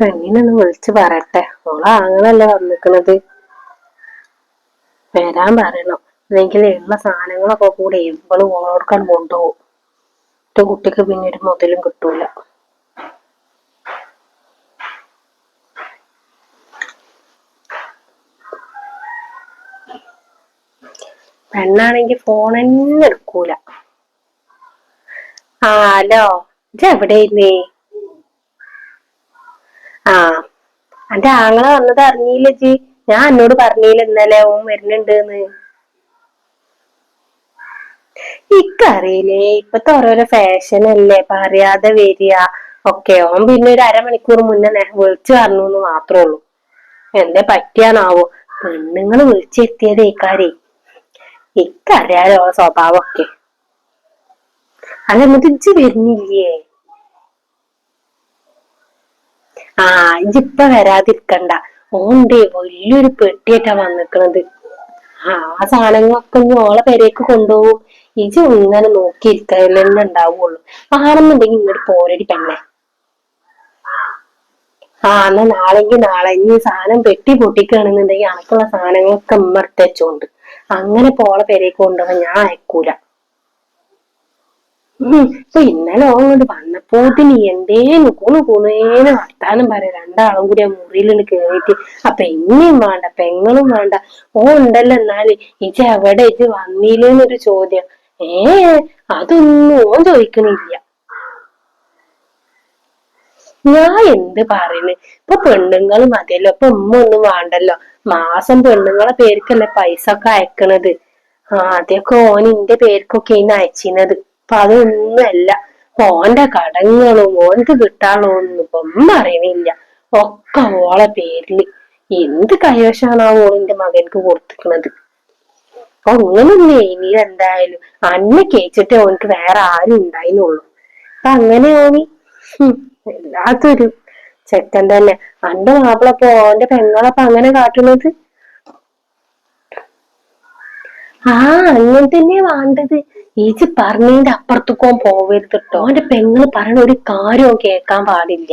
പെണ്ണിനൊന്ന് വിളിച്ചു പറയട്ടെ. ഓളെ ആങ്ങളല്ലേ വന്നിക്കണത്. വരാൻ പറയണം. അല്ലെങ്കിൽ ഉള്ള സാധനങ്ങളൊക്കെ കൂടെ ഇവള് ഓളോടുക്കാൻ കൊണ്ടുപോകും. എന്റെ കുട്ടിക്ക് പിന്നെ ഒരു മുതലും കിട്ടൂല. പെണ്ണാണെങ്കി ഫോൺ തന്നെ എടുക്കൂല. ഹലോ, ഇജ്ജ് എവിടെയിരുന്നേ? എന്റെ ആങ്ങളെ വന്നത് അറിഞ്ഞില്ല ജി? ഞാൻ എന്നോട് പറഞ്ഞില്ല ഇന്നലെ ഓൻ വരുന്നുണ്ടെന്ന്. ഇക്കറിയില്ലേ, ഇപ്പത്തെ ഓരോരോ ഫാഷൻ അല്ലേ, പറയാതെ വരിക ഒക്കെ. ഓൻ പിന്നെ ഒരു അരമണിക്കൂർ മുന്നേ വിളിച്ചു പറഞ്ഞു എന്ന് മാത്രമേ ഉള്ളൂ. എന്തേ പറ്റിയാണാവോ? പെണ്ണുങ്ങള് വിളിച്ചെത്തിയത് ഇക്കാരെ. ഇക്കറിയാലോ സ്വഭാവമൊക്കെ. അല്ല, എന്നിട്ട് ഇജ്ജ് വരുന്നില്ലേ? ഇജ്ജിപ്പ വരാതിരിക്കണ്ട. ഓണ്ടേ വലിയൊരു പെട്ടിയായിട്ടാ വന്നിക്കണത്. ആ സാധനങ്ങളൊക്കെ ഇനി ഓളെ പെരേക്ക് കൊണ്ടുപോകും. ഇജ്ജ് ഇങ്ങനെ നോക്കിയിരിക്കന്നെ ഉണ്ടാവുള്ളൂ. ആണെന്നുണ്ടെങ്കിൽ ഇങ്ങോട്ട് പോരടി പെണ്ണെ. എന്നാ നാളെങ്കിൽ നാളെ. ഇനി സാധനം പെട്ടി പൊട്ടിക്കുകയാണെന്നുണ്ടെങ്കിൽ അനക്കുള്ള സാധനങ്ങളൊക്കെ ഇമ്മർത്ത് വെച്ചോണ്ട്. അങ്ങനെ പോളെ പെരേക്ക് കൊണ്ടുപോകാൻ ഞാൻ അയക്കൂല. ഇപ്പൊ ഇന്നലെ ഓങ്ങോട്ട് വന്നപ്പോത്തിന് എന്തേന്ന് കൂണേന്ന് വർത്താനം പറയാം. രണ്ടാളും കൂടി ആ മുറിയിലൊന്ന് കേറിയിട്ട് അപ്പൊ എന്നെയും വേണ്ട പെങ്ങളും വേണ്ട. ഉണ്ടല്ലോ എന്നാല് ഇജ്ജ് എവിടെ ഇജ്ജ് വന്നില്ലേന്നൊരു ചോദ്യം. അതൊന്നും ഓൻ ചോദിക്കണില്ല. ഞാൻ എന്ത് പറയുന്നു? ഇപ്പൊ പെണ്ണുങ്ങൾ മതിയല്ലോ. ഇപ്പൊ ഉമ്മ ഒന്നും വേണ്ടല്ലോ. മാസം പെണ്ണുങ്ങളെ പേർക്കല്ലേ പൈസ ഒക്കെ അയക്കണത്. ആദ്യമൊക്കെ ഓൻ ഇന്റെ പേർക്കൊക്കെ ഇന്ന് അയച്ചിരുന്നത്. അപ്പൊ അതൊന്നും അല്ല. ഓന്റെ കടങ്ങളും ഓനക്ക് കിട്ടാനുള്ളതൊന്നും ഇപ്പൊ ഒന്നും അറിയണില്ല. ഒക്കെ ഓളെ പേരില്. എന്ത് കൈവശാണാവോ ഓളിന്റെ മകൻക്ക് കൊടുത്തിക്കണത്. അങ്ങനൊന്നേ നീ എന്തായാലും അന്നെ കേച്ചിട്ട് ഓനക്ക് വേറെ ആരും ഉണ്ടായിന്നുള്ളു. അപ്പൊ അങ്ങനെ ഓനി വല്ലാത്തൊരു ചെക്കൻ തന്നെ. അന്റെ മാപ്പിളപ്പോ ഓന്റെ പെങ്ങളപ്പ അങ്ങനെ കാട്ടുന്നത്. അങ്ങനെ തന്നെയാ വേണ്ടത്. ഈച്ച് പറഞ്ഞതിന്റെ അപ്പുറത്തേക്കോ പോവരുത്തിട്ടോ. ഓന്റെ പെങ്ങള് പറയണ ഒരു കാര്യവും കേൾക്കാൻ പാടില്ല.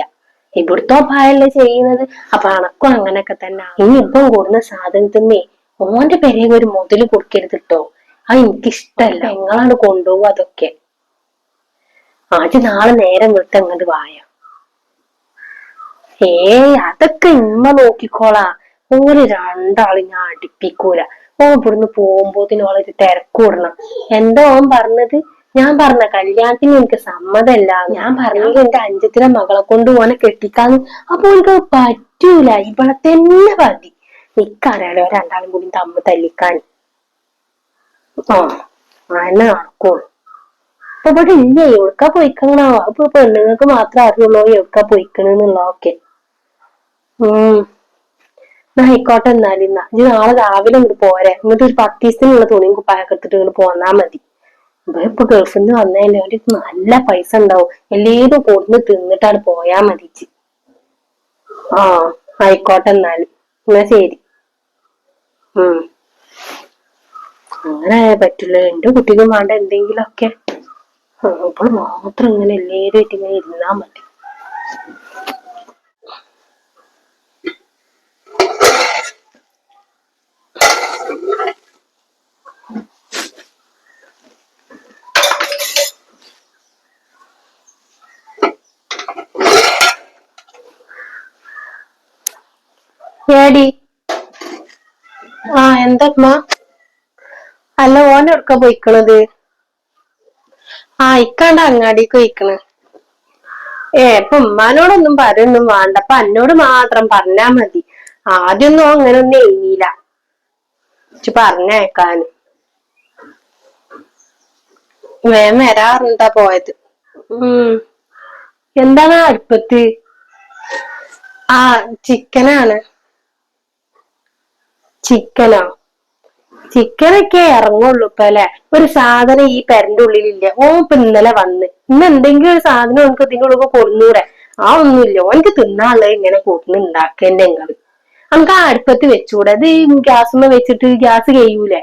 ഇവിടുത്തോ പായല്ലേ ചെയ്യുന്നത്. അപ്പൊ അണക്കും അങ്ങനെയൊക്കെ തന്നെ. ഇനി ഇപ്പം കൂടുന്ന സാധനത്തിന്നേ ഓന്റെ പെരേക്ക് ഒരു മുതല് കൊടുക്കരുതിട്ടോ. എനിക്കിഷ്ടല്ല. പെങ്ങളാണ് കൊണ്ടുപോകും അതൊക്കെ. ആദ്യം നാളെ നേരം വിട്ട് അങ്ങോട്ട് വായ. അതൊക്കെ ഇമ്മ നോക്കിക്കോളാ. ഓര് രണ്ടാളും ഞാൻ അടുപ്പിക്കൂല. ഇവിടുന്ന് പോകുമ്പോത്തിന് ഓളൊരു തിരക്കൂടണം. എന്താ ഓൻ പറഞ്ഞത്? ഞാൻ പറഞ്ഞ കല്യാണത്തിന് എനിക്ക് സമ്മതമല്ല. ഞാൻ പറഞ്ഞത് എന്റെ അഞ്ചത്തിലെ മകളെ കൊണ്ട് ഓനെ കെട്ടിക്കാന്ന്. അപ്പൊ എനിക്ക് പറ്റൂല. ഇവിടെ തന്നെ മതി. നിക്കറിയാലോ രണ്ടാളും കൂടി തമ്മിൽ തല്ലിക്കാൻ. അങ്ങനെ നടക്കുള്ളൂ. അപ്പൊ ഇവിടെ ഇല്ലേ? എവിടുക്കാ പോയിക്കണോ? അപ്പൊ പെണ്ണുങ്ങൾക്ക് മാത്രമേ അറിയുള്ളൂ എവിടുക്കാ പോയിക്കണെന്നുള്ളതൊക്കെ. ആയിക്കോട്ടെ എന്നാലും ഇന്ന് നാളെ രാവിലെ ഇങ്ങോട്ട് പോരെ. ഇങ്ങോട്ട് ഒരു 10 ദിവസത്തിനുള്ള തുണിയും കുപ്പായൊക്കെ എടുത്തിട്ട് ഇങ്ങോട്ട് പോന്നാ മതി. ഇപ്പൊ ഗൾഫിൽ നിന്ന് വന്നതല്ലേ, അവര് നല്ല പൈസ ഉണ്ടാവും. എല്ലേതും കൊടുന്ന് തിന്നിട്ടാണ് പോയാ മതിച്ച്. ആയിക്കോട്ടെ എന്നാലും. എന്നാ ശരി. അങ്ങനെ ആയാ പറ്റില്ല. എന്റെ കുട്ടിക്കും വേണ്ട എന്തെങ്കിലുമൊക്കെ. ഇപ്പോൾ മാത്രം ഇങ്ങനെ എല്ലാവരും ഇങ്ങനെ ഇരുന്നാ മതി. ഏടി എന്തമ്മ? അല്ല, ഓനെടുക്ക പോയിക്കണത്? ഇക്കാണ്ട് അങ്ങാടിക്ക് പോയിക്കണ്. ഇപ്പൊ ഉമ്മാനോടൊന്നും പറയൊന്നും വേണ്ട. അപ്പൊ എന്നോട് മാത്രം പറഞ്ഞാ മതി. ആദ്യമൊന്നും അങ്ങനൊന്നും എഴുതിയില്ല പറഞ്ഞേക്കാന്. വേഗം വരാറുണ്ടാ പോയത്. എന്താണ് അടുപ്പത്ത്? ചിക്കനാണ്. ചിക്കനോ? ചിക്കനൊക്കെ ഇറങ്ങുള്ളൂ ഇപ്പൊ അല്ലെ. ഒരു സാധനം ഈ പെരന്റെ ഉള്ളിലില്ല. ഇപ്പൊ ഇന്നലെ വന്ന്. ഇന്ന് എന്തെങ്കിലും ഒരു സാധനം നമുക്ക് ഇതിന്റെ ഉള്ളിൽ കൊടുന്നൂടെ? ഒന്നുമില്ല. ഓനക്ക് തിന്നാനുള്ളത് ഇങ്ങനെ കൊടുന്ന് ഉണ്ടാക്കന്നെ നിങ്ങള്. നമുക്ക് അടുപ്പത്ത് വെച്ചൂടെ? അത് ഈ ഗ്യാസുമ്മ വെച്ചിട്ട് ഗ്യാസ് കഴിയൂലേ?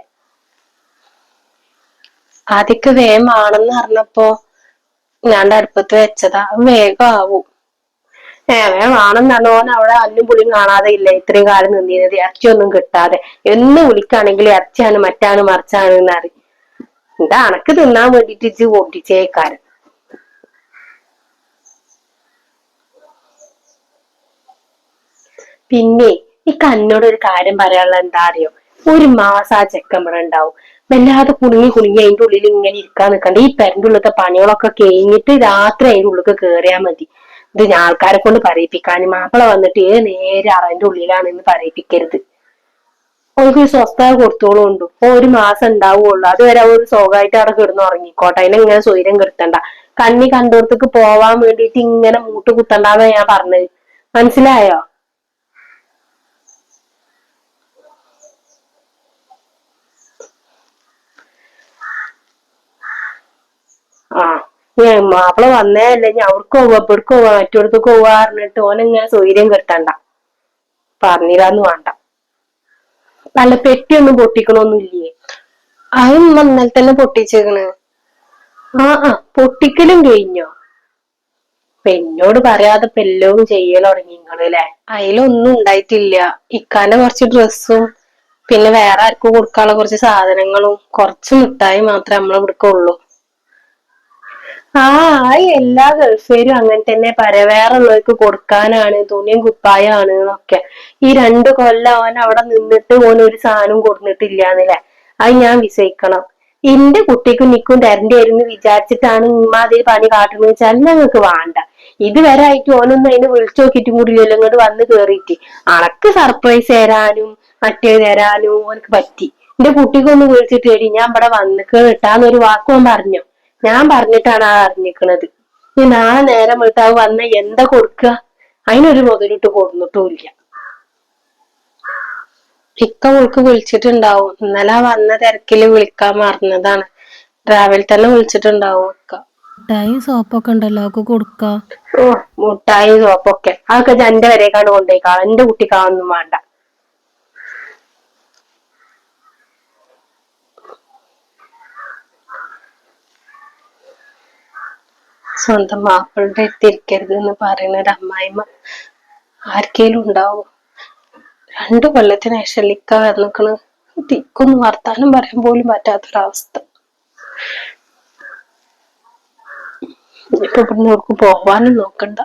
ആദ്യൊക്കെ വേഗം ആണെന്ന് പറഞ്ഞപ്പോ ഞാൻ അടുപ്പത്ത് വെച്ചതാ. വേഗം ആവും. വേണമെന്നാണ് ഓൻ അവിടെ അല്ലും പുളിയും കാണാതെ ഇല്ല ഇത്രയും കാലം നിന്നിരുന്നത്, ഇറച്ചിയൊന്നും കിട്ടാതെ. എന്ന് വിളിക്കാണെങ്കിൽ ഇറച്ചിയാണ് മറ്റാണ് മറിച്ചാണ് എന്നറി. എന്താ അണക്ക് തിന്നാൻ വേണ്ടിട്ട് ഇജ്ജ് പൊട്ടിച്ചേക്കാരൻ. പിന്നെ ഈ കന്നോട് ഒരു കാര്യം പറയാനുള്ള എന്താ അറിയോ, ഒരു മാസം ആ ചെക്കമ്പട ഉണ്ടാവും. വല്ലാതെ കുടുങ്ങി കുടുങ്ങി അതിന്റെ ഉള്ളിൽ ഇങ്ങനെ ഇരിക്കാൻ നിൽക്കണ്ട. ഈ പെരന്റെ ഉള്ളിലത്തെ പണികളൊക്കെ കഴിഞ്ഞിട്ട് രാത്രി അതിന്റെ ഉള്ളിൽ കേറിയാൽ മതി. ഇത് ഞാൻ ആൾക്കാരെ കൊണ്ട് പറയിപ്പിക്കാനും മാപ്പിള വന്നിട്ട് നേരെ അതിന്റെ ഉള്ളിലാണെന്ന് പറയിപ്പിക്കരുത്. അവർക്ക് സ്വസ്ഥത കൊടുത്തോളുണ്ട്. ഒരു മാസം ഉണ്ടാവുള്ളൂ, അതുവരെ ഒരു സുഖമായിട്ട് അവിടെ കിടന്ന് ഉറങ്ങിക്കോട്ടെ. അതിനെ ഇങ്ങനെ സ്വൈര്യം കെടുത്തണ്ട. കണ്ണി കണ്ടോടത്തേക്ക് പോവാൻ വേണ്ടിട്ട് ഇങ്ങനെ മൂട്ട് കുത്തണ്ടാന്നാ ഞാൻ പറഞ്ഞത്. മനസ്സിലായോ? ആ മാപ്പിള വന്നേ അല്ലേ ഞാൻ അവർക്ക് പോവാ എവിടേക്ക് പോവാ മറ്റോടത്തേക്ക് പോവാ പറഞ്ഞിട്ട് ഓനെങ്ങനെ സ്വൈര്യം കെട്ടണ്ട. പറഞ്ഞിരാന്ന് വേണ്ട. നല്ല പെട്ടിയൊന്നും പൊട്ടിക്കണൊന്നുമില്ലേ? അത് ഇന്നലെ തന്നെ പൊട്ടിച്ചേക്കണ്. പൊട്ടിക്കലും കഴിഞ്ഞോ? എന്നോട് പറയാതെ ഇപ്പൊ എല്ലാം ചെയ്യൽ തുടങ്ങി നിങ്ങളല്ലേ? അതിലൊന്നും ഉണ്ടായിട്ടില്ല. ഇക്കാന്റെ കുറച്ച് ഡ്രസ്സും പിന്നെ വേറെ ആർക്കും കൊടുക്കാനുള്ള കുറച്ച് സാധനങ്ങളും കുറച്ച് മിഠായി മാത്രമേ നമ്മളെ ഇവിടേക്ക് ഉള്ളൂ. എല്ലാ ഗൾഫേരും അങ്ങനെ തന്നെ പറയാ, വേറെ ഉള്ളവർക്ക് കൊടുക്കാനാണ്, തുണിയും കുപ്പായാണ് എന്നൊക്കെ. ഈ 2 കൊല്ലം അവൻ അവിടെ നിന്നിട്ട് ഓൻ ഒരു സാധനം കൊടുത്തിട്ടില്ലാന്നില്ലേ? അത് ഞാൻ വിസയിക്കണം. എന്റെ കുട്ടിക്കും നിക്കും തരണ്ടായിരുന്നു വിചാരിച്ചിട്ടാണ് ഇമ്മാതിരി പണി കാട്ടുന്നത് വെച്ചാൽ ഞങ്ങൾക്ക് വേണ്ട. ഇതുവരെ ആയിട്ട് ഓനൊന്നും അതിന് വിളിച്ചു നോക്കിയിട്ടും കൂടിയല്ലോ ഇങ്ങോട്ട് വന്ന് കേറിയിട്ട്. അണക്ക് സർപ്രൈസ് തരാനും മറ്റേ തരാനും ഓനക്ക് പറ്റി. എന്റെ കുട്ടിക്കൊന്ന് വിളിച്ചിട്ട് തരി ഞാൻ ഇവിടെ വന്ന് കേട്ടാന്നൊരു വാക്കും പറഞ്ഞോ? ഞാൻ പറഞ്ഞിട്ടാണ് ആ അറിഞ്ഞിക്കണത്. ഈ നാളെ നേരം വിട്ടാവ് വന്ന എന്താ കൊടുക്കുക? അതിനൊരു മുതലിട്ട് കൊടുന്നിട്ടുമില്ല. ഇക്ക ഓൾക്ക് വിളിച്ചിട്ടുണ്ടാവും. ഇന്നലെ വന്ന തിരക്കില് വിളിക്കാൻ മറന്നതാണ്. രാവിലെ തന്നെ വിളിച്ചിട്ടുണ്ടാവും ഇക്ക. മുട്ടായി സോപ്പൊക്കെ ഉണ്ടല്ലോ ഒക്കെ കൊടുക്ക. മുട്ടായി സോപ്പൊക്കെ അതൊക്കെ എന്റെ വരേക്കാണ് കൊണ്ടേക്കാ. എന്റെ കുട്ടിക്കാവൊന്നും വേണ്ട. സ്വന്തം മാപ്പിളുടെ എത്തിരിക്കരുത് എന്ന് പറയുന്ന ഒരു അമ്മായിമ്മ ആർക്കേലും ഉണ്ടാവും? 2 കൊല്ലത്തിന് ശേഷം ഇക്ക വന്നിക്കണ്. തിക്കൊന്നും വർത്താനം പറയാൻ പോലും പറ്റാത്തൊരവസ്ഥ. ഇപ്പൊ ഇവിടുന്ന് അവർക്ക് പോവാനും നോക്കണ്ട.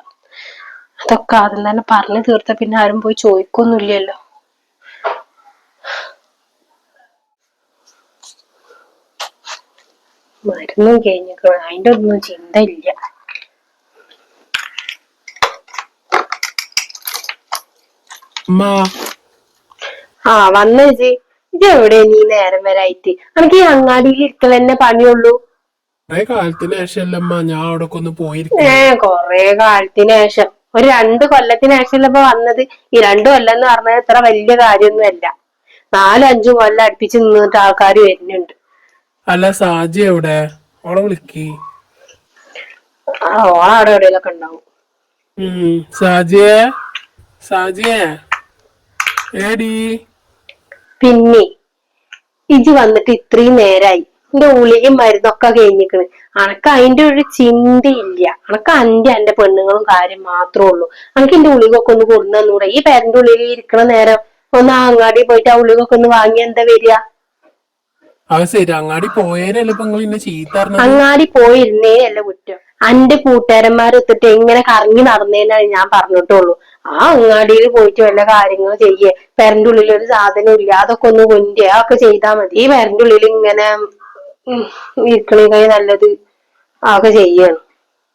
അതൊക്കെ ആദ്യം തന്നെ പറഞ്ഞു തീർത്ത പിന്നെ ആരും പോയി ചോദിക്കൊന്നുമില്ലല്ലോ. മരുന്നും കഴിഞ്ഞിക്കണ, അതിന്റെ ഒന്നും ചിന്ത ഇല്ല. വന്നേച്ചി. ഇത് എവിടെ നീ നേരം വരായിട്ട്? എനിക്ക് ഈ അങ്ങാടിയിൽ ഇരിക്കൽ തന്നെ പണിയുള്ളൂ. കാലത്തിന് ശേഷമല്ലമ്മ ഞാൻ അവിടെ ഒന്ന് കൊറേ കാലത്തിന് ശേഷം, ഒരു 2 കൊല്ലത്തിന് ശേഷമല്ല ഇപ്പൊ വന്നത്. ഈ 2 കൊല്ലം എന്ന് പറഞ്ഞത് ഇത്ര വലിയ കാര്യമൊന്നും അല്ല. 4-5 കൊല്ലം അടുപ്പിച്ച് നിന്നിട്ട് ആൾക്കാർ വരുന്നുണ്ട്. അല്ല സാജി എവിടെ? ഓളെ വിളിക്ക്. ഓളവിടെ എവിടെയൊക്കെ ഉണ്ടാവും. സാജിയെ, സാജിയെ ഏടി? പിന്നെ ഇജ് വന്നിട്ട് ഇത്രയും നേരായി. എന്റെ ഉളിയും മരുന്നൊക്കെ കഴിഞ്ഞിക്കണ്. അനക്ക് അതിന്റെ ഒരു ചിന്തയില്ല. അനക്ക് എന്റെ പെണ്ണുങ്ങളും കാര്യം മാത്രമേ ഉള്ളൂ. അനക്ക് എന്റെ ഉളികൊക്കെ ഒന്ന് കൊടുന്നൂടെ? ഈ പേരന്റെ ഉള്ളിൽ ഇരിക്കണ നേരം ഒന്ന് അങ്ങാടി പോയിട്ട് ആ ഉളികൊക്കെ ഒന്ന് വാങ്ങി എന്താ വരിക? അത് ശരി, അങ്ങാടി പോയേനല്ലേ ഇപ്പൊ നിങ്ങൾ ചീത്ത പറഞ്ഞത്? അങ്ങാടി പോയിരുന്നേ അല്ല കുറ്റം. എന്റെ കൂട്ടുകാരന്മാരൊത്തിട്ട് എങ്ങനെ കറങ്ങി നടന്നേനാണ് ഞാൻ പറഞ്ഞിട്ടുള്ളൂ. ആ അങ്ങാടിയിൽ പോയിട്ട് വല്ല കാര്യങ്ങൾ ചെയ്യേ, പെരന്റെ ഉള്ളിൽ ഒരു സാധനം ഇല്ല അതൊക്കെ ഒന്ന് കൊണ്ടേ അതൊക്കെ ചെയ്താൽ മതി. ഈ പെരന്റെ ഉള്ളിൽ ഇങ്ങനെ ഇരിക്കണേക്കായി നല്ലത് അതൊക്കെ ചെയ്യാണ്.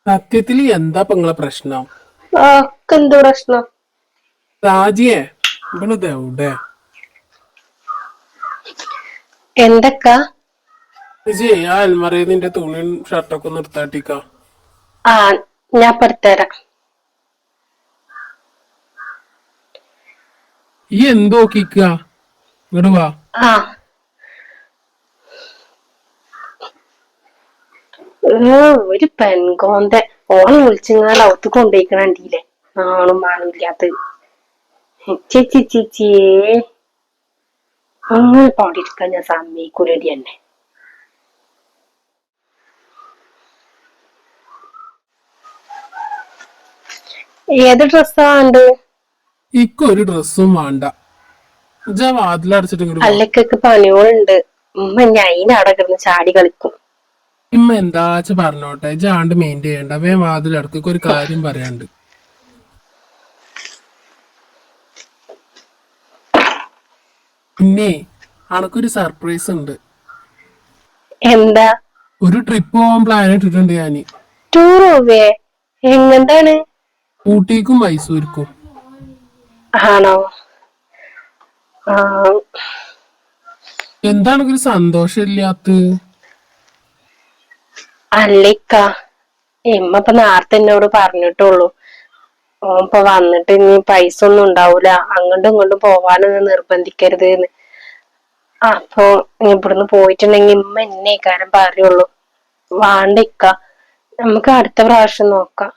സത്യത്തില് എന്താ ഇപ്പൊ നിങ്ങളെ പ്രശ്നം? എന്ത് പ്രശ്നം? സാജിയെ ഇവളിത് എവിടെ? എന്തൊക്ക? ആ അൽമറയിൽ നിന്റെ തുണിയും ഷർട്ടൊക്കെ ഒന്ന് എടുത്താട്ടിക്ക. ഞാൻ പെടുത്തരാം. ഈ എന്തോ നോക്കിക്ക, ഇങ്ങോട്ട് വാ. ഒരു പെൺകോന്ത ഓണം വിളിച്ചിങ്ങാണ്ട് അവത്ത് കൊണ്ടുപോയിക്കണണ്ടില്ലേ? ആണും മാണില്ലാത്ത ചേച്ചിയേ. അങ്ങനെ പാടിയിരിക്കാൻ ഞാൻ സമ്മതിക്കൂലടി തന്നെ. ഏത് ഡ്രസ്സാ ഉണ്ട്? ഇക്കൊരു ഡ്രസ്സും വേണ്ട. ഇജ്ജാ വാതിലടച്ചിട്ട് ഇങ്ങോട്ട് വാ. അല്ലക്കൊക്കെ പണികളുണ്ട്. ഉമ്മ ഞാൻ അവിടെ കിടന്ന് ചാടി കളിക്കും. ഇമ്മ എന്താച്ച പറഞ്ഞോട്ടെ, ഇജ്ജാണ്ട് മെയിൻറ്റ് ചെയ്യണ്ട. വേഗം വാതിലടക്ക്, ഒരു കാര്യം പറയാണ്ട്. പിന്നെ അനക്കൊരു സർപ്രൈസ് ഉണ്ട്. എന്താ? ഒരു ട്രിപ്പ് പോകാൻ പ്ലാൻ ഇട്ടിട്ടുണ്ട് ഞാന്. ടൂർ പോവേ? എങ്ങോട്ടാണ്? ഊട്ടിക്കും മൈസൂർക്കും. ആണോ? ആ, എന്താണ് ഒരു സന്തോഷമില്ലാത്ത? അല്ലിക്ക ഇമ്മ ഇപ്പൊ നേരത്തെ എന്നോട് പറഞ്ഞിട്ടുള്ളൂ. ഓൻ ഇപ്പൊ വന്നിട്ട് ഇനി പൈസ ഒന്നും ഉണ്ടാവൂല, അങ്ങോട്ടും ഇങ്ങോട്ടും പോവാനൊന്നും നിർബന്ധിക്കരുത് എന്ന്. അപ്പൊ ഇവിടുന്ന് പോയിട്ടുണ്ടെങ്കി ഇമ്മ എന്നെ കാര്യം പറയുള്ളൂ. വാണ്ടിക്ക, നമുക്ക് അടുത്ത പ്രാവശ്യം നോക്കാം.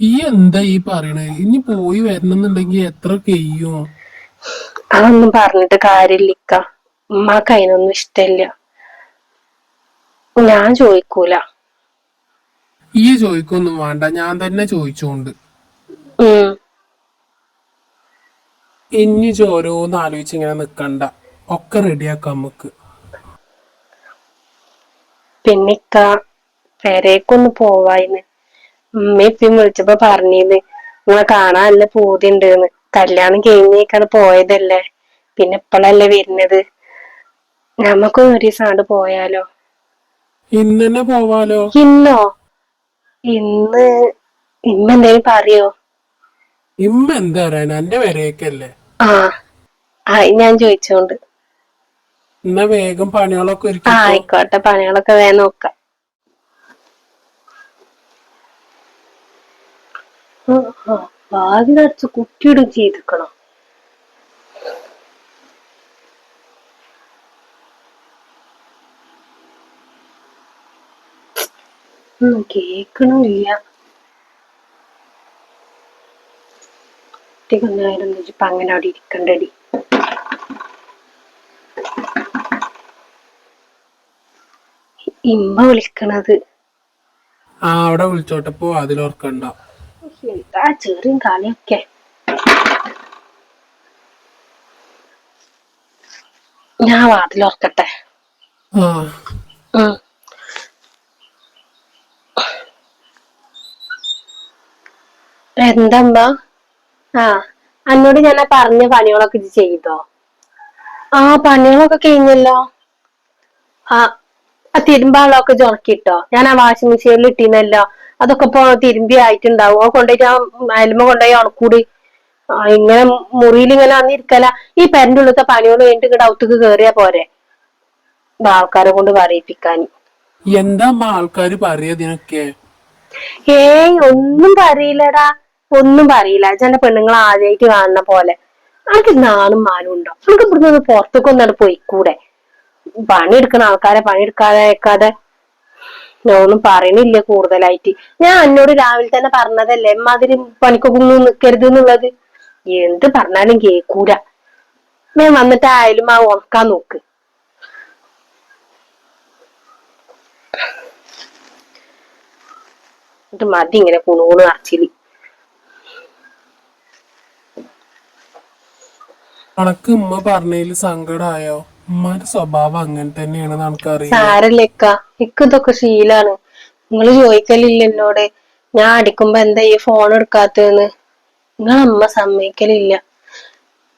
ഈ എന്താ ഈ പറയണേ? ഇനി പോയി വരണമെന്നുണ്ടെങ്കിൽ എത്ര കഴിയും? അതൊന്നും പറഞ്ഞിട്ട് കാര്യമില്ലിക്ക. ഉമ്മാക്ക് അതിനൊന്നും ഇഷ്ടല്ല. ഞാൻ ചോദിക്കൂല. ഈ ചോദിക്കൊന്നും വേണ്ട, ഞാൻ തന്നെ ചോദിച്ചോണ്ട്. ഉം ഇനി ഓരോന്ന് ആലോചിച്ച് ഇങ്ങനെ നിക്കണ്ട, ഒക്കെ റെഡിയാക്കാം നമുക്ക്. പിന്നിക്ക പെരേക്കൊന്ന് പോവായിന്ന്. ഉമ്മ ഇപ്പം വിളിച്ചപ്പോ പറഞ്ഞിന്ന് നിങ്ങളെ കാണാൻ നല്ല പൂതിയുണ്ടെന്ന്. കല്യാണം കഴിഞ്ഞേക്കാണ് പോയതല്ലേ, പിന്നെ ഇപ്പളല്ലേ വരുന്നത്. നമുക്കൊന്ന് ഒരു ദിവസം പോയാലോ? ഇന്ന് തന്നെ പോവാലോ? ഇന്നോ? ഇന്ന് ഇമ്മ എന്തേലും പറയോ? ഇമ്മ എന്താ പറയാ, എന്റെ വരേക്കല്ലേ. ആ ഞാൻ ചോദിച്ചോണ്ട്. എന്നാ വേഗം പണികളൊക്കെ ഒരുക്കിക്കോ. ആയിക്കോട്ടെ, പണികളൊക്കെ വേഗം നോക്കാം. വാതിലടച്ച് കുറ്റിയിടും ചെയ്തിക്കണം. കേക്കണില്ല. കുട്ടിക്കൊന്നായിരുന്നു ഇപ്പൊ അങ്ങനെ അവിടെ ഇരിക്കണ്ടടി. ഇമ്മ വിളിക്കണത്. അവിടെ വിളിച്ചോട്ടെ, പോ അതിലോർക്കണ്ട. എന്താ ചെറിയ കളിയൊക്കെ. ഞാൻ വാതിലോർക്കട്ടെ. ആ എന്തമ്മ? അന്നോട് ഞാൻ പറഞ്ഞ പണികളൊക്കെ ഇത് ചെയ്തോ? പണികളൊക്കെ കഴിഞ്ഞല്ലോ. തിരുമ്പാളൊക്കെ ചുണക്കിട്ടോ? ഞാൻ വാഷിംഗ് മെഷീനിൽ ഇട്ടിരുന്നല്ലോ. അതൊക്കെ ഇപ്പൊ തിരുമ്പി ആയിട്ടുണ്ടാവും. കൊണ്ടുപോയിട്ട് അയലുമ കൊണ്ടുപോയി ഉണക്കൂടി. ഇങ്ങനെ മുറിയിൽ ഇങ്ങനെ വന്നിരിക്കല. ഈ പെരന്റെ ഉള്ളത്തെ പണികൾ കഴിഞ്ഞിട്ട് ഇങ്ങടെ ഔത്തേക്ക് കേറിയാ പോരെ, ആൾക്കാരെ കൊണ്ട് പറയിപ്പിക്കാൻ. എന്താ ആൾക്കാര് പറയതിനൊക്കെ? ഒന്നും പറയില്ലടാ, ഒന്നും പറയില്ല. ചില പെണ്ണുങ്ങൾ ആദ്യമായിട്ട് കാണുന്ന പോലെ. അനക്ക് നാണും മാനും ഉണ്ടോ? നമുക്ക് ഇവിടുന്ന് പുറത്തേക്ക് ഒന്നാണ് പോയിക്കൂടെ? പണിയെടുക്കണ ആൾക്കാരെ പണിയെടുക്കാതെ അയക്കാതെ. ഒന്നും പറയണില്ല കൂടുതലായിട്ട്. ഞാൻ എന്നോട് രാവിലെ തന്നെ പറഞ്ഞതല്ലേ എമ്മാതിരി പണിക്കൊന്നും നിക്കരുത് എന്നുള്ളത്. എന്ത് പറഞ്ഞാലും കേക്കൂല. ഞാൻ വന്നിട്ട് ആയാലും ഉണക്കാൻ നോക്ക്. ഇത് മതി ഇങ്ങനെ കുണൂണ് അച്ചില്. കണക്ക് ഉമ്മ പറഞ്ഞതില് സങ്കടായോ? ഉമ്മാന്റെ സ്വഭാവം അങ്ങനെ തന്നെയാണ്, നമുക്കറിയില്ലേ. സാരല്ലേക്ക, ഇതൊക്കെ ശീലാണ്. നിങ്ങള് ചോദിക്കലില്ല എന്നോട് ഞാൻ അടിക്കുമ്പോ എന്താ ഈ ഫോൺ എടുക്കാത്തതെന്ന്. നിങ്ങളമ്മ സമ്മതിക്കലില്ല.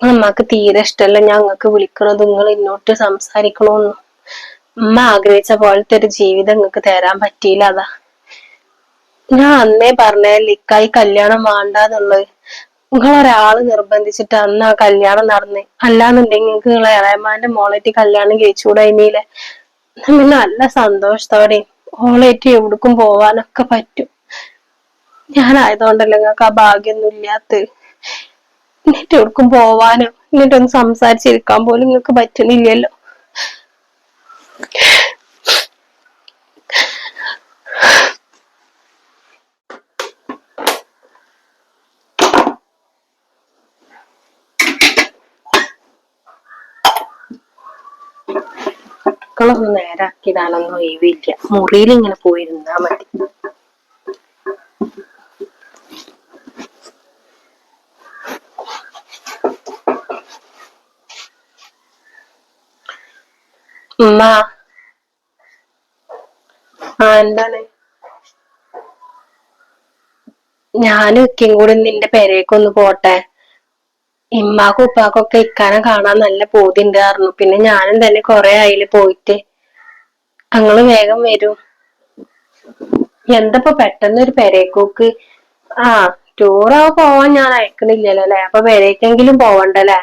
നിങ്ങളമ്മക്ക് തീരെ ഇഷ്ടല്ല ഞങ്ങൾക്ക് വിളിക്കണത്, നിങ്ങൾ ഇന്നോട്ട് സംസാരിക്കണോന്ന്. ഉമ്മ ആഗ്രഹിച്ച പോലത്തെ ഒരു ജീവിതം നിങ്ങൾക്ക് തരാൻ പറ്റിയില്ല. അതാ ഞാൻ അന്നേ പറഞ്ഞല്ലേ ഇക്കായി കല്യാണം വേണ്ടാന്നുള്ളത്. നിങ്ങളൊരാള് നിർബന്ധിച്ചിട്ട് അന്ന് ആ കല്യാണം നടന്ന്. അല്ലാന്നുണ്ടെങ്കിൽ നിങ്ങൾക്ക് നിങ്ങളെ ഇളയമാന്റെ മോളേറ്റ് കല്യാണം കഴിച്ചുകൂടെ? ഇനിയിലെ പിന്നെ നല്ല സന്തോഷത്തോടെ ഓളേറ്റ് എവിടേക്കും പോവാനൊക്കെ പറ്റും. ഞാനായതുകൊണ്ടല്ലേ നിങ്ങൾക്ക് ആ ഭാഗ്യൊന്നും ഇല്ലാത്ത. എന്നിട്ട് എവിടേക്കും പോവാനോ എന്നിട്ടൊന്ന് സംസാരിച്ചിരിക്കാൻ പോലും നിങ്ങൾക്ക് പറ്റുന്നില്ലല്ലോ. മക്കളൊന്നും നേരാക്കിടാനൊന്നും ഒഴിവില്ല. മുറിയിൽ ഇങ്ങനെ പോയിരുന്നാ മതി. ഇമ്മ എന്താണ്? ഞാനും ഇക്കയും കൂടി നിന്റെ പെരേക്കൊന്ന് പോട്ടെ. ഇമ്മാക്കും ഉപ്പാക്കൊക്കെ ഇക്കാനെ കാണാൻ നല്ല പൂതിണ്ട് പറഞ്ഞു. പിന്നെ ഞാനും തന്നെ കൊറേ ആയില് പോയിട്ട്. ഞങ്ങള് വേഗം വരും. എന്തപ്പോ പെട്ടെന്നൊരു പെരേക്കോക്ക്? ടൂറാ പോവാൻ ഞാൻ അയക്കണില്ലല്ലോ അല്ലെ? അപ്പൊ പെരേക്കെങ്കിലും പോവണ്ടല്ലേ?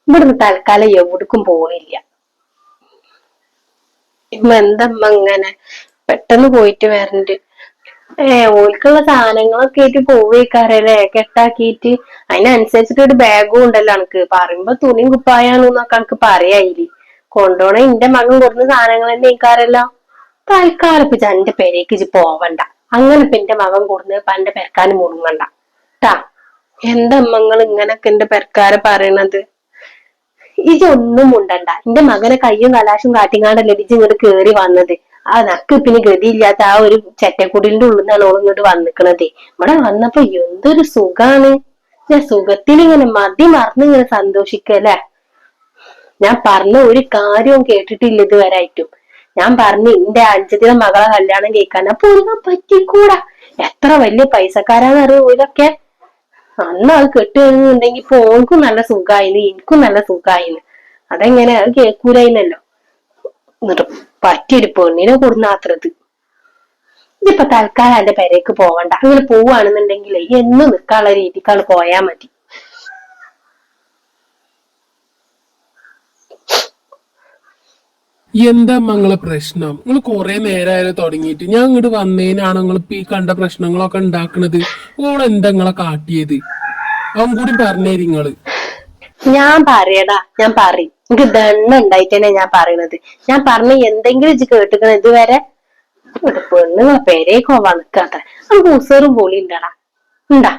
ഇവിടുന്ന് തൽക്കാലം എവിടേക്കും പോണില്ല. എന്തമ്മ ഇങ്ങനെ പെട്ടെന്ന് പോയിട്ട് വരണ്ട്? ഓൽക്കുള്ള സാധനങ്ങളൊക്കെ ആയിട്ട് പോവേക്കാരല്ലേ, കെട്ടാക്കിയിട്ട്. അതിനനുസരിച്ചിട്ട് ഒരു ബാഗും ഉണ്ടല്ലോ എനക്ക്. പറയുമ്പോ തുണിയും കുപ്പായാന്നൊക്കെ എനക്ക് പറയായില്ലേ. കൊണ്ടോണ എന്റെ മകൻ കൊടുക്കുന്ന സാധനങ്ങൾ തന്നെ ഇക്കാരല്ലോ. തൽക്കാലം ഇപ്പൊ എന്റെ പെരേക്ക് ഇജ്ജ് പോവണ്ട. അങ്ങനെ ഇപ്പൊ എന്റെ മകൻ കൊടുന്ന് ഇപ്പൊ എന്റെ പെരക്കാനും മുടുങ്ങണ്ട ട്ടാ. എന്തമ്മങ്ങൾ ഇങ്ങനൊക്കെ എന്റെ പെരക്കാരെ പറയണത്? ഇതൊന്നും ഉണ്ടണ്ട. എന്റെ മകനെ കയ്യും കലാശും കാട്ടിങ്ങാണ്ടല്ലേ ഇജ്ജ് ഇങ്ങോട്ട് കേറി വന്നത്. നക്ക് പിന്നെ ഗതിയില്ലാത്ത ആ ഒരു ചെറ്റക്കുടിലിന്റെ ഉള്ളിൽ നിന്നാണ് ഓൾ ഇങ്ങോട്ട് വന്നിക്കണത്. ഇവിടെ വന്നപ്പോ എന്തൊരു സുഖാണ്. ഞാൻ സുഖത്തിൽ ഇങ്ങനെ മതി മറന്ന് ഇങ്ങനെ സന്തോഷിക്കല്ലേ. ഞാൻ പറഞ്ഞ ഒരു കാര്യവും കേട്ടിട്ടില്ല ഇതുവരായിട്ടും. ഞാൻ പറഞ്ഞു എന്റെ അഞ്ചത്തിയുടെ മകളെ കല്യാണം കേൾക്കാൻ. അപ്പൊ ഒന്നും പറ്റിക്കൂടാ. എത്ര വലിയ പൈസക്കാരാന്നറിയോ ഓലൊക്കെ. അന്ന് അത് കെട്ടുകഴിഞ്ഞുണ്ടെങ്കിൽ ഇപ്പൊ ഓൾക്കും നല്ല സുഖായിന്, എനിക്കും നല്ല സുഖായിന്. അതെങ്ങനെ അത് കേൾക്കൂലായിന്നല്ലോ. എന്നിട്ട് പറ്റിയൊരു പെണ്ണിനെ കൊടുന്നാത്രത്. ഇതിപ്പോ തൽക്കാലം എന്റെ പെരേക്ക് പോവണ്ട. അങ്ങനെ പോവാണെന്നുണ്ടെങ്കിൽ എന്നും നിൽക്കാനുള്ള രീതിക്കാണ് പോയാ മതി. എന്താ നിങ്ങളെ പ്രശ്നം? നിങ്ങൾ കുറെ നേരമായാലും തുടങ്ങിയിട്ട്. ഞാൻ ഇങ്ങോട്ട് വന്നതിനാണ് നിങ്ങൾ ഇപ്പൊ ഈ കണ്ട പ്രശ്നങ്ങളൊക്കെ ഉണ്ടാക്കണത്. ഓളെന്താ നിങ്ങളെ കാട്ടിയത്? അവൻ കൂടി പറഞ്ഞേരി നിങ്ങള്. ഞാൻ പറയടാ, ഞാൻ പറയും. എനിക്ക് ദണ്ണ ഉണ്ടായിട്ടന്നെ ഞാൻ പറയണത്. ഞാൻ പറഞ്ഞ എന്തെങ്കിലും ഇജ്ജ് കേട്ടിക്കണ ഇതുവരെ? പെണ്ണുങ്ങളെ പെരേക്ക് പോവാൻ നിക്കാത്ര. നമുക്ക് ഉസറും പൊളി ഉണ്ടടാ. ഉണ്ടാ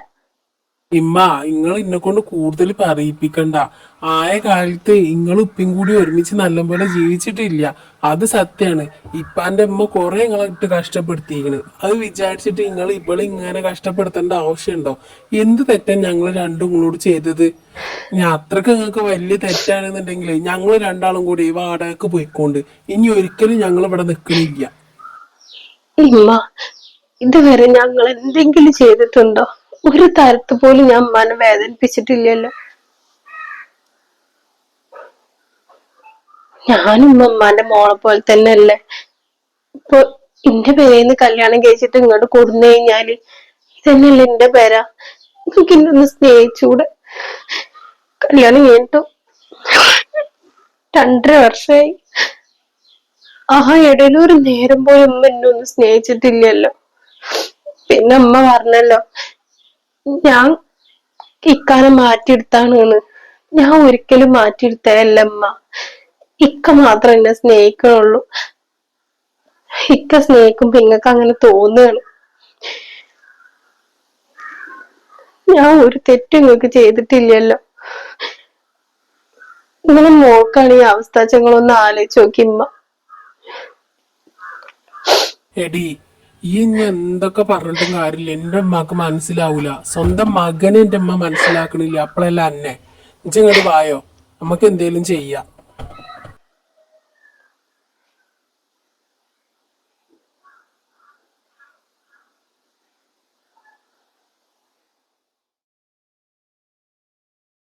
ഇമ്മ, നിങ്ങൾ ഇന്നെ കൊണ്ട് കൂടുതൽ പറയിപ്പിക്കണ്ട. ആയ കാലത്ത് നിങ്ങൾ ഉപ്പയും കൂടി ഒരുമിച്ച് നല്ലപോലെ ജീവിച്ചിട്ടില്ല. അത് സത്യാണ്. ഇപ്പാന്റെ അമ്മ കുറെ നിങ്ങളെ ഇട്ട് കഷ്ടപ്പെടുത്തിയിരിക്കണ്. അത് വിചാരിച്ചിട്ട് നിങ്ങൾ ഇവളെ ഇങ്ങനെ കഷ്ടപ്പെടുത്തേണ്ട ആവശ്യമുണ്ടോ? എന്ത് തെറ്റാണ് ഞങ്ങൾ രണ്ടും നിങ്ങളോട് ചെയ്തത്? ഞാൻ അത്രക്ക് നിങ്ങൾക്ക് വലിയ തെറ്റാണെന്നുണ്ടെങ്കിൽ ഞങ്ങൾ രണ്ടാളും കൂടി വാടകക്ക് പോയിക്കൊണ്ട് ഇനി ഒരിക്കലും ഞങ്ങൾ ഇവിടെ നിൽക്കണില്ല. ഇമ്മ, ഇതുവരെ ഞങ്ങൾ എന്തെങ്കിലും ചെയ്തിട്ടുണ്ടോ? ഒരു തരത്ത് പോലും ഞാൻ ഉമ്മാനെ വേദനിപ്പിച്ചിട്ടില്ലല്ലോ. ഞാനും ഉമ്മാന്റെ മോളെ പോലെ തന്നെ അല്ലേ. ഇപ്പൊ എന്റെ പേരെന്ന് കല്യാണം കഴിച്ചിട്ട് ഇങ്ങോട്ട് കൊടുന്നു കഴിഞ്ഞാല് ഇതന്നെയല്ലേ എന്റെ പേരാ. എനിക്ക് എന്നെ ഒന്ന് സ്നേഹിച്ചൂടെ? കല്യാണം കഴിഞ്ഞിട്ടു 2.5 വർഷമായി. ഇടയിൽ ഒരു നേരം പോയി ഉമ്മ എന്നെ ഒന്നും സ്നേഹിച്ചിട്ടില്ലല്ലോ. പിന്നെ അമ്മ പറഞ്ഞല്ലോ ഞാൻ ഇക്കാനെ മാറ്റിയെടുത്താണ്. ഞാൻ ഒരിക്കലും മാറ്റിയെടുത്തല്ല അമ്മ. ഇക്ക മാത്രം എന്നെ സ്നേഹിക്കണുള്ളൂ. ഇക്ക സ്നേഹിക്കുമ്പോ ഇങ്ങക്ക് അങ്ങനെ തോന്നുകയാണ്. ഞാൻ ഒരു തെറ്റും ഇങ്ങക്ക് ചെയ്തിട്ടില്ലല്ലോ. നിങ്ങളെ മോൾക്കാണ് ഈ അവസ്ഥ. ഞങ്ങളൊന്ന് ആലോചിച്ച് നോക്കി ഇമ്മ. എടി, ഈ ഇനി എന്തൊക്കെ പറഞ്ഞിട്ടും കാര്യമില്ല. എന്റെ അമ്മക്ക് മനസ്സിലാവൂല. സ്വന്തം മകനെ എന്റെ അമ്മ മനസ്സിലാക്കണില്ല. അപ്പളല്ല അന്നെ ഇങ്ങോട്ട് വായോ, നമുക്ക് എന്തേലും ചെയ്യാം.